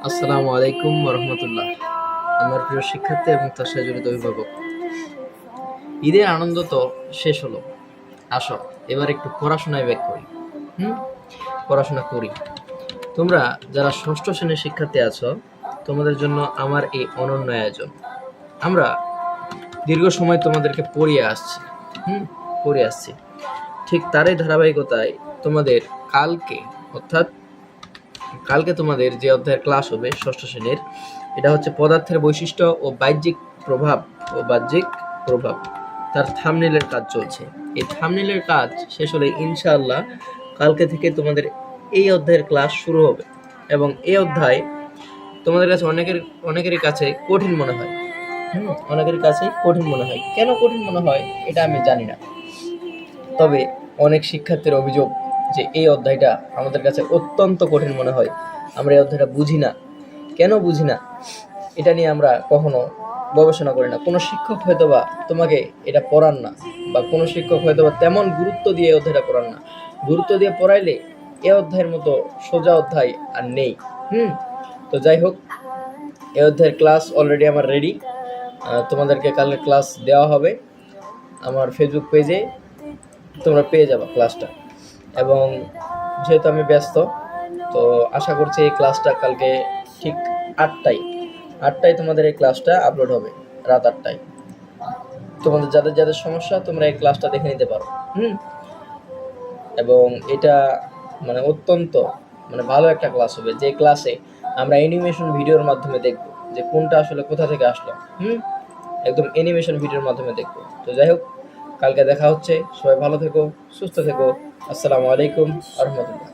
আসসালামু আলাইকুম রহমতুল্লাহ। আমার প্রিয় শিক্ষার্থী এবং তার সাথে জড়িত অভিভাবক, ঈদের আনন্দ তো শেষ হলো। আসো এবার একটু পড়াশোনায় ব্যাক করি। পড়াশোনা করি। তোমরা যারা ষষ্ঠ শ্রেণীর শিক্ষার্থী আছো, তোমাদের জন্য আমার এই অনন্য আয়োজন। আমরা দীর্ঘ সময় তোমাদেরকে পড়িয়ে আসছি। ঠিক তারই ধারাবাহিকতায় তোমাদের কালকে তোমাদের যে অধ্যায়ের ক্লাস হবে ষষ্ঠ শ্রেণীর, এটা হচ্ছে পদার্থের বৈশিষ্ট্য ও বাহ্যিক প্রভাব। তার থাম্বনেইলের কাজ চলছে। এই থাম্বনেইলের কাজ শেষ হলে ইনশাআল্লাহ কালকে থেকে তোমাদের এই অধ্যায়ের ক্লাস শুরু হবে। এবং এই অধ্যায় তোমাদের কাছে অনেকেরই কাছে কঠিন মনে হয়। কেন কঠিন মনে হয় এটা আমি জানি না, তবে অনেক শিক্ষার্থীর অভিযোগ যে এই অধ্যায়টা আমাদের কাছে অত্যন্ত কঠিন মনে হয়। আমরা এই অধ্যায়টা বুঝি না। কেন বুঝি না এটা নিয়ে আমরা কখনো গবেষণা করি না। কোনো শিক্ষক হয়তোবা তোমাকে এটা পড়ান না, বা কোনো শিক্ষক হয়তোবা তেমন গুরুত্ব দিয়ে এই অধ্যায়টা পড়ান না। গুরুত্ব দিয়ে পড়াইলে এই অধ্যায়ের মতো সোজা অধ্যায় আর নেই। তো যাই হোক, এই অধ্যায়ের ক্লাস অলরেডি আমার রেডি। তোমাদেরকে কালকে ক্লাস দেওয়া হবে। আমার ফেসবুক পেজে তোমরা পেয়ে যাবা ক্লাসটা। এবং যেহেতু আমি ব্যস্ত, তো আশা করছি এই ক্লাসটা কালকে ঠিক 8টায় তোমাদের এই ক্লাসটা আপলোড হবে, রাত 8টায়। তোমাদের যাদের সমস্যা, তোমরা এই ক্লাসটা দেখে নিতে পারো। এবং এটা অত্যন্ত ভালো একটা ক্লাস হবে, যে ক্লাসে আমরা অ্যানিমেশন ভিডিওর মাধ্যমে দেখবো যে কোনটা আসলে কোথা থেকে আসলো। একদম অ্যানিমেশন ভিডিওর মাধ্যমে দেখবো। তো যাই হোক, কালকে দেখা হচ্ছে। সবাই ভালো থেকো, সুস্থ থেকো। আসসালামু আলাইকুম রহমতুল্লাহ।